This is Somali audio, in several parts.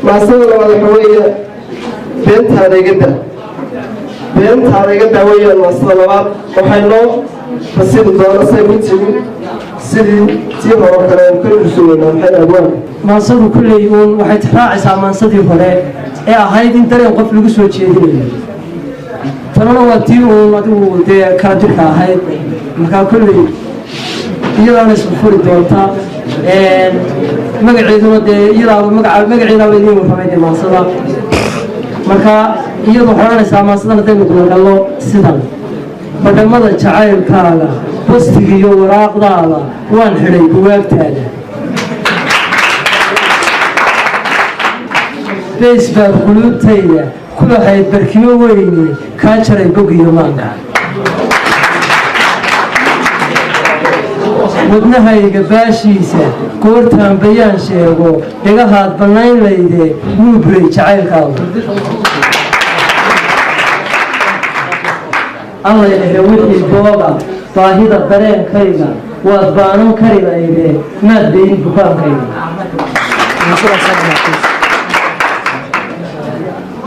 ما صدر على حوية بنت هذا قدر ويا الصلوات وحنو فسيد الدولة سيبتي سيدي تيما وكلام كل رسولنا وحين أبوان ما صدر كل يوم وحيت راعس عمان صدر فلان هاي دين ترى وقف لقص وجهي ترى واتيو واتو ده كاتب هاي مكان كل يلا نسمع فوري دولتا مقعدنا ده يلا مقعدنا بدين وفهمي ما صدر marka iyadu xoranaysa maasadana tay noqon gallo sidan badamada jacaylkaaga postiga iyo waraaqdaada waan xidhay buwaagtaada Facebook qulubtayda kula hayd barkimo weyne ka jaray bog iyo maanka wadnahayga baashiisa goortaan bayaan sheego dhagahaad bannayn layde wuu buray jacaylkaaga alla ilahe wixii booga baahida dareenkayga waad baanan kari layde maad bayin bukaankayga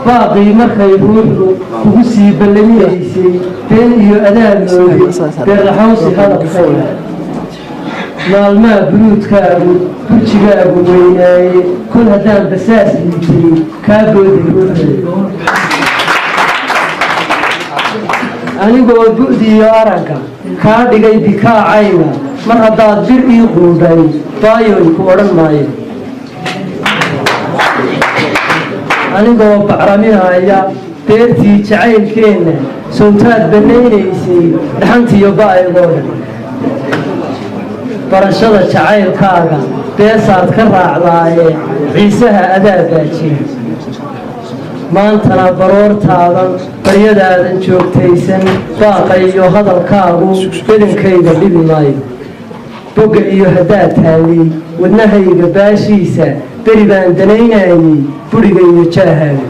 baaqii markay ruuxdu kugu sii ballamiyaysay been iyo adaabnoodi beerlaxawsi hadalkayga maalmaha buluudkaagu burjigaagu weynaaye kol haddaan basaas liitay kaa boodi ruuxday anigoo bu'di iyo aragga kaa dhigay bikaacayga mar haddaad bir ii quudhay baayoy ku odhan maayo anigoo bacraminaya beertii jacaylkeenna sowtaad bannaynaysay dhaxantiiyo ba'aygoo dhan barashada jacaylkaaga beesaad ka raacdaaye ciisaha adaa baajiye maantana baroortaadan baryadaadan joogtaysan baaqa iyo hadalkaagu badankayga dhibi maayo bogga iyo haddaad taagay wadnahayga baashiisa beri baan danaynayay buriga iyo jaahaaga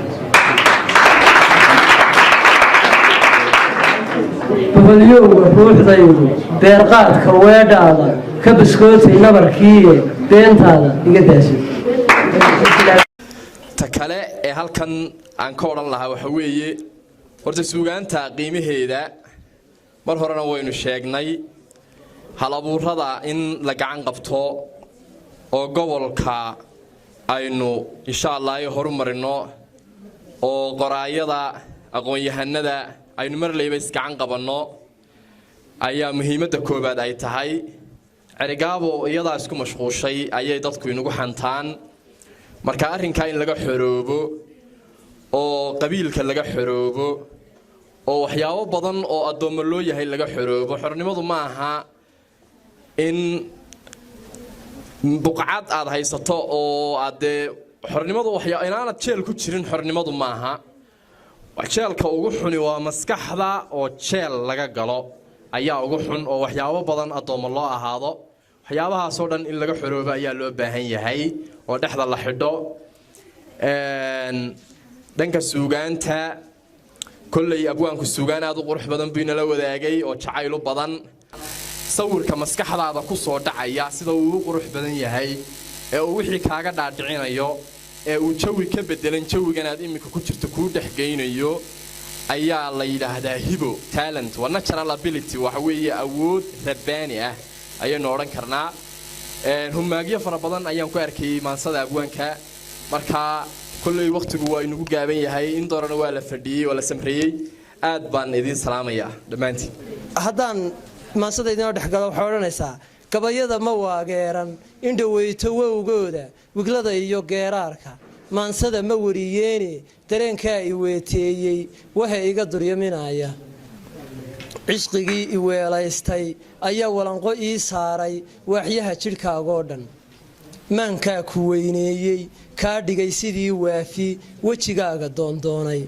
boholyowga ruuxdaydu beerqaadka weedhaada ka baskootay nabarkiiye beentaada iga daashay ta kale ee halkan aan ka odhan lahaa waxa weeye horta suugaanta qiimaheeda mar horena waynu sheegnay hal abuurada in la gacan qabto oo gobolka aynu insha Allah ay horumarino oo qoraayada aqoon-yahanada aynu mar leeyahay gacan qabanno ayaa muhiimadda koobaad ay tahay arigaabo iyada isku mashquushay ayay dadku inagu xantaan marka arrinka in laga xoroobo oo qabiilka laga xoroobo oo waxyaabo badan oo adoomo loo yahay laga xoroobo xornimadu ma aha in buqcad aad haysato oo aad xornimadu waxyaabo inaanad jeel ku jirin xornimadu ma aha jeelka ugu xuni waa maskaxda oo jeel laga galo ayaa ugu xun oo waxyaabo badan adoomo loo ahaado waxyaabahaas oo dhan in laga xoroobo ayaa loo baahan yahay oo dhexda la xidho dhanka suugaanta kullay abwaanku suugaan aad u qurux badan buu inala wadaagay oo jacayl badan sawirka maskaxdaada ku soo dhacaya sida uu u qurux badan yahay ee uu wixii kaaga dhaadhicinayo ee uu jawi ka bedelan jawigan aad imika ku jirto ku dhaxgeynayo ayaa la yiraahdaa hibo talent wa natural ability waxa weeye awood rabbaani ah ayaynu oran karnaa humaagiyo fara badan ayaan ku arkay maansada abwaanka marka kullay waqtigu waa inagu gaaban yahay in doorana waa la fadhiyay oo la samreeyay aad baan idin salaamaya dhamaantii haddaan maansada idin dhex galo waxa oranaysaa gabayada ma waageeran in dhaweyto wowgooda wiglada iyo geeraarka maansada ma wariyeene dareenka ay weeteeyay waxa iga duryaminaya cishqigii i weelaystay ayaa walanqo ii saaray waaxyaha jidhkaaga oo dhan maankaa ku weyneeyey kaa dhigay sidii waafi wejigaaga doondoonay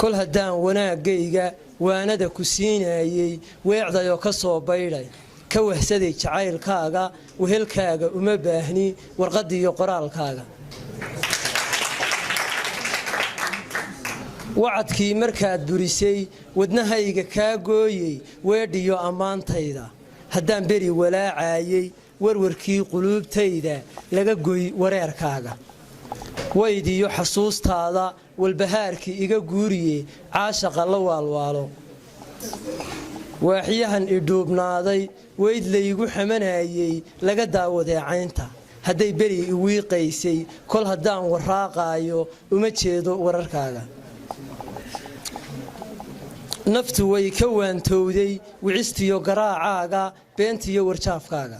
kol haddaan wanaagayga waanada ku siinayay weecdayoo ka soo baydhay ka wahsaday jacaylkaaga wehelkaaga uma baahni warqadiyo qoraalkaaga wacadkii markaad burisay wadnahayga kaa gooyey weedhiyo ammaantayda haddaan beri walaacayay warwarkii quluubtayda laga goy wareerkaaga waydiyo xasuustaada walbahaarkii iga guuriye caashaqa la waalwaalo waaxyahan idhuubnaaday weyd laygu xamanayay laga daawaday caynta hadday beri iwiiqaysay kol haddaan waraaqaayo uma jeedo wararkaaga naftu way ka waantowday wicistiyo garaacaaga beentiyo warjaafkaaga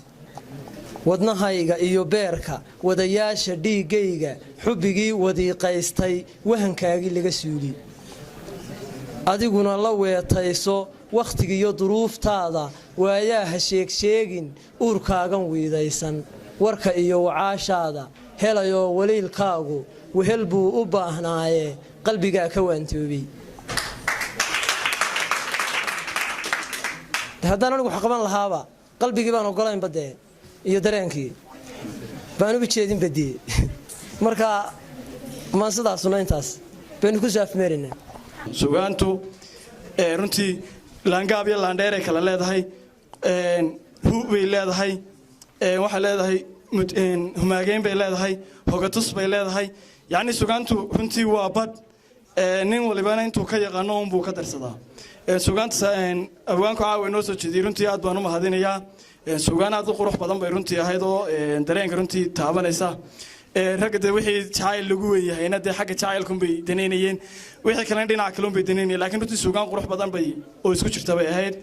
wadnahayga iyo beerka wadayaasha dhiiggayga xubbigii wadiiqaystay wahankaagii laga suuli adiguna la weetayso wakhtigiiyo duruuftaada waayaha sheegsheegin uurkaagan wiidaysan warka iyo wacaashaada helayoo waliilkaagu wehel buu u baahnaaye qalbigaa ka waantoobay haddaan anigu wax qaban lahaaba qalbigii baan ogolayn badee iyo dareenkii baan uga jeedin badiyey marka maasadaasuna intaas baynu ku saafmeerinaa sugaantu runtii laangaab iyo laandheer ay kala leedahay hu bay leedahay waxay leedahay humaageyn bay leedahay hogatus bay leedahay yacni sugaantu runtii waa badh nin walibana intuu ka yaqaano unbuu ka darsadaa sugaanta abwaanku caawa inoo soo jeediyey runtii aad baan u mahadinayaa sugaan aad u qurux badan bay runtii ahayd oo dareenka runtii taabanaysa ragga dee wixii jacayl lagu weeyahayna dee xagga jacaylkunbay danaynayeen wixii kalena dhinaca kalunbay danaynayeen laakiin runtii sugaan qurux badan bay oo isku jirta bay ahayd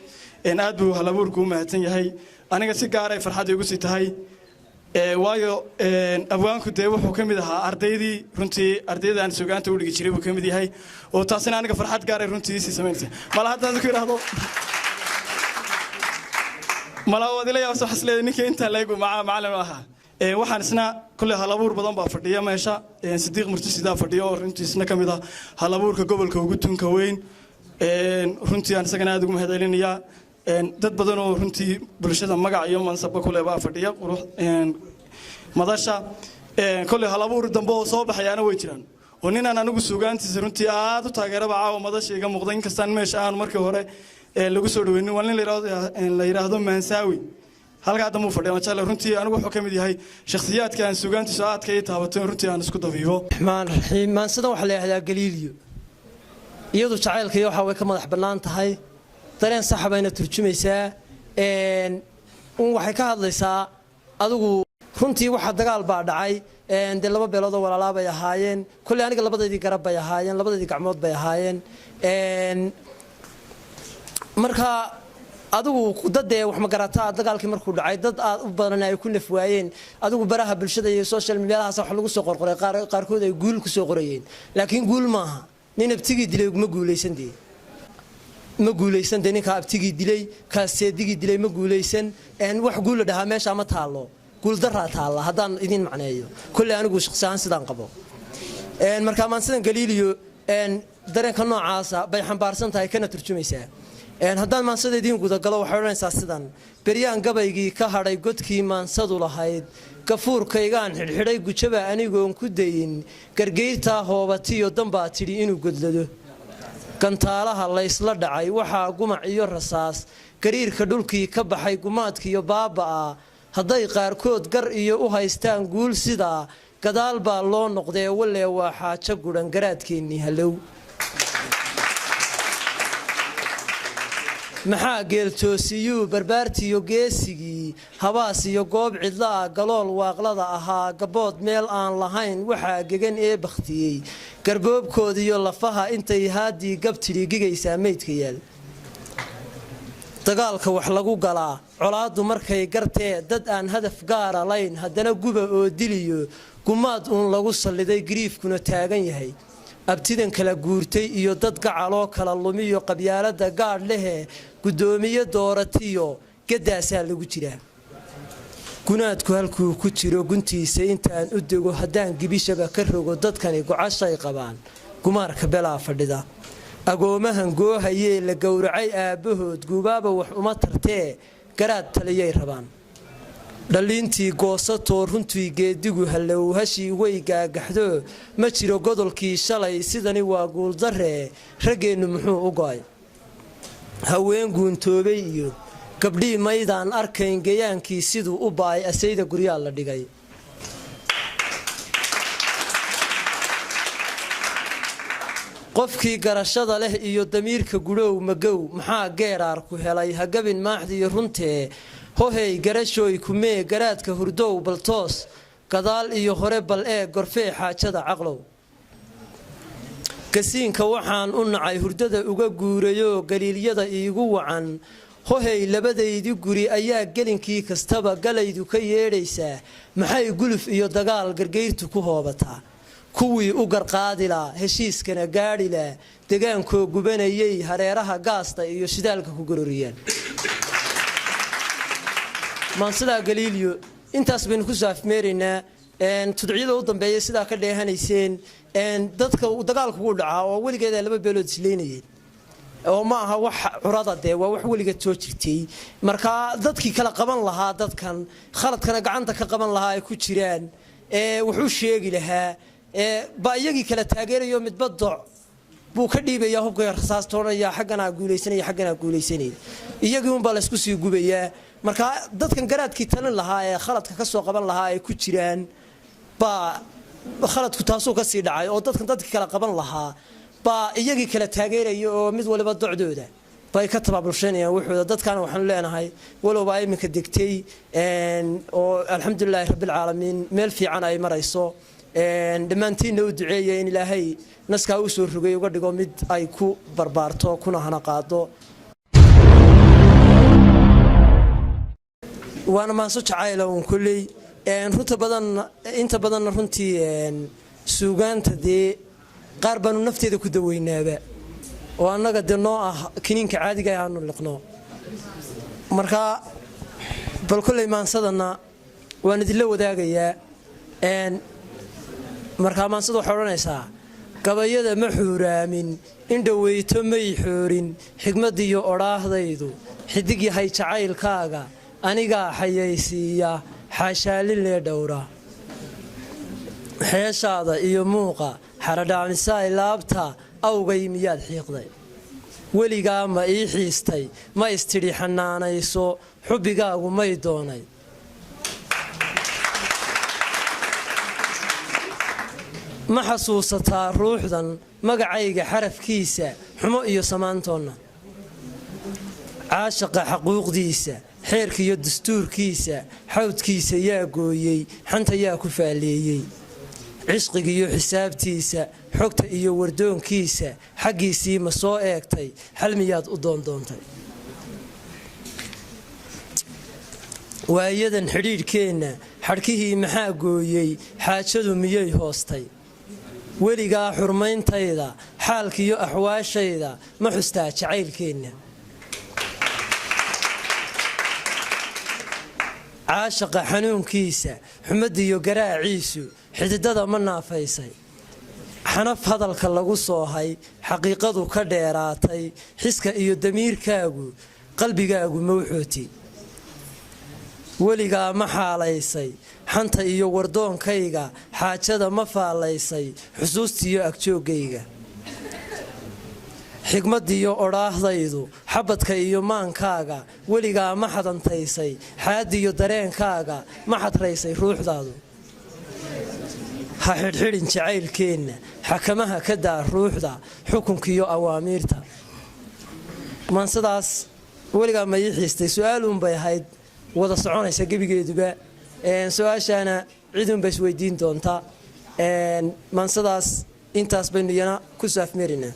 aad buu halabuurku u mahadsan yahay aniga si gaaray farxad igu sii tahay waayo abwaanku dee wuxuu ka mid ahaa ardaydii runtii ardaydaan sugaanta u dhigi jiray buu ka mid yahay oo taasina aniga farxad gaaray runtii sii samaynaysa mala haddaan ku idhaahdo mala wadila yaa soo xasleeday ninka intaa leegu macallin ahaa waxaan isna kulli halabuur badan baa fadhiya meesha Sidiiq Murtasidaa fadhiyo oo runtii isna ka mid ah halabuurka gobolka ugu tunka weyn runtii aan isagana aad ugu mahadcelinayaa dad badan oo runtii bulshada magac iyo mansabka kule baa fadhiya qurux madasha kulli halabuur dambe oo soo baxayana way jiraan oo ninaan anigu sugaantiisa runtii aad u taageeraba caawa madasha iga muuqda inkastaan meesha aan markii hore lagu soo dhaweynin waa nin la yiraahdo Mansaawi halka dambu fadhiyo ma jecel runtii anigu wuxuu ka mid yahay shakhsiyaadka aan sugaantiisa aadka ay taabato runtii aan isku dabiibo raxmaan raxiim maansada waxa la yiraahdaa galiiliyo iyadu jacaylka waxa way ka madax banaan tahay dareen sax bayna turjumaysaa waxay ka hadlaysaa adigu runtii waxa dagaal baa dhacay de laba beelood oo walaalaab ay ahaayeen kulli aniga labadeedii garab bay ahaayeen labadeedii gacmood bay ahaayeen marka adigu dadee wax ma garataa dagaalkii markuu dhacay dad aad u badan ay ku nafwaayeen adigu baraha bulshada iyo social media-daas wax lagu soo qorqoray qaarkood ay guul ku soo qorayeen laakiin guul maaha nin abtigii dilay ma guuleysan ninka abtigii dilay kaaseedigii dilay ma guuleysan wax guul dhahaa meesha ma taalo guul daraa taala haddaan idin macneeyo kulli anigu shakhsi ahaan sidaan qabo marka maansidan galiiliyo dareenka noocaasa bay xambaarsan tahay kana turjumaysaa haddaan maansada idiin gudagalo waxay odhanaysaa sidan beryaan gabaygii ka hadhay godkii maansadu lahayd gafuurkaygaan xidhxidhay gujaba anigoon ku dayin gargeyrtaa hoobatiyo danbaa tidhi inuu godlado gantaalaha laysla dhacay waxaa gumac iyo rasaas gariirka dhulkii ka baxay gumaadkiiyo baaba'a hadday qaarkood gar iyo u haystaan guul sidaa gadaal baa loo noqdee walee waa xaajo gudhan garaadkeennii hallow maxaa geeltoosiyuu barbaartiyo geesigii habaas iyo goob cidla ah galool waaqlada ahaa gabood meel aan lahayn waxaa gegan ee bakhtiyey garboobkoodiyo lafaha intay haadii gabtidhi gigaysaa meydka yaal dagaalka wax lagu galaa colaaddu markay gartee dad aan hadaf gaara layn haddana guba oo diliyo gumaad uun lagu salliday gariifkuna taagan yahay abtidan kala guurtay iyo dad gacaloo kala lumiyo qabyaalada gaadh lehe gudoomiye dooratiyo gadaasaa lagu jiraa gunaadku halkuu ku jiro guntiisa intaan u dego haddaan gibishaba ka rogo dadkani gocashay qabaan gumaarka belaa fadhida agoomahan goohayee la gowracay aabbahood guubaaba wax uma tartee garaad taliyay rabaan dhaliintii goosatoo runtii geedigu hallow hashii way gaagaxdo ma jiro godolkii shalay sidani waa guuldarree raggeennu muxuu u go'ay haween guuntoobay iyo gabdhii maydaan arkayn gayaankii siduu u baay asayda guryaa la dhigay qofkii garashada leh iyo damiirka gudhow magow maxaa geeraar ku helay hagabin maaxdiyo runtee hohey garashooy kumee garaadka hurdow baltoos gadaal iyo hore bal ee gorfee xaajada caqlow gasiinka waxaan u nacay hurdada uga guurayoo galiilyada iigu wacan hohey labadaydi guri ayaa gelinkii kastaba galaydu ka yeedhaysaa maxay guluf iyo dagaal gargayrtu ku hoobataa kuwii u garqaadilaa heshiiskana gaadhilaa degaankoo gubanayay hareeraha gaasta iyo shidaalka ku gororiyaan maansidaa galiilyo intaas baynu ku saafmeeraynaa tudciyada u dambeeya sidaa ka dheehanayseen dadka dagaalku u dhacaa oo weligeeda laba beelood isleynayeen oo ma aha wax curada dee waa wax weligeed soo jirtay markaa dadkii kala qaban lahaa dadkan khaladkana gacanta ka qaban lahaa ay ku jiraan wuxuu sheegi lahaa baa iyagii kala taageerayo midba doc buu ka dhiibayaa hubka rasaastoonaya xagganaa guulaysanaya xagganaa guulaysanaya iyagii unbaa laysku sii gubayaa markaa dadkan garaadkii talin lahaa ee khaladka ka soo qaban lahaa ay ku jiraan baa khaladku taasuu ka sii dhacay oo dadkii kala qaban lahaa baa iyagii kala taageeraya oo mid waliba docdooda bay ka tabaabulshanayaan wuxuuda dadkaana waxaanu leenahay walowba iminka degtay oo alxamdulilaahi rabbilcaalamiin meel fiican ay marayso dhammaantiinna u duceeya in ilaahay naskaa u soo rogay uga dhigo mid ay ku barbaarto kuna hana qaado waana maanso jacayla uun kolley inta badanna runtii suugaanta dee qaar baanu nafteeda ku daweynaaba oo annaga dee noo ah kiniinka caadiga aanu liqno markaa bal kolley maansadana waan idinla wadaagayaa markaa maansada waxay odhanaysaa gabayada ma xuuraamin indhaweyto may xoorin xigmadiyo odhaahdaydu xidig yahay jacaylkaaga anigaa xayaysiiya xaashaalinlee dhowra xeeshaada iyo muuqa xaradhaamisaay laabta awgay miyaad xiiqday weligaa ma ii xiistay ma istidhi xanaanayso xubbigaagu may doonay ma xasuusataa ruuxdan magacayga xarafkiisa xumo iyo samaantoonna caashaqa xaquuqdiisa xeerka iyo dastuurkiisa xawdkiisa yaa gooyey xanta yaa ku faalleeyey cishqiga iyo xisaabtiisa xogta iyo wardoonkiisa xaggiisii ma soo eegtay xal miyaad u doondoontay waayadan xidhiidhkeenna xadhkihii maxaa gooyey xaajadu miyay hoostay weligaa xurmayntayda xaalkiiyo axwaashayda ma xustaa jacaylkeenna caashaqa xanuunkiisa xumadiyo garaaciisu xididada ma naafaysay xanaf hadalka lagu soohay xaqiiqadu ka dheeraatay xiska iyo damiirkaagu qalbigaagu mawxooti weligaa ma xaalaysay xanta iyo wardoonkayga xaajada ma faallaysay xusuustiiyo agjooggayga xigmadiyo odhaahdaydu xabadka iyo maankaaga weligaa ma xadantaysay xaadiyo dareenkaaga ma xadraysay ruuxdaadu ha xidhxidhin jacaylkeenna xakamaha ka daa ruuxda xukunkiiyo awaamiirta maansadaas weligaa ma ii xiistay su-aaluunbay ahayd wada soconaysa gebigeeduba su-aashaana ciduunba isweydiin doonta maansadaas intaas baynu iyana ku saafmeerinaa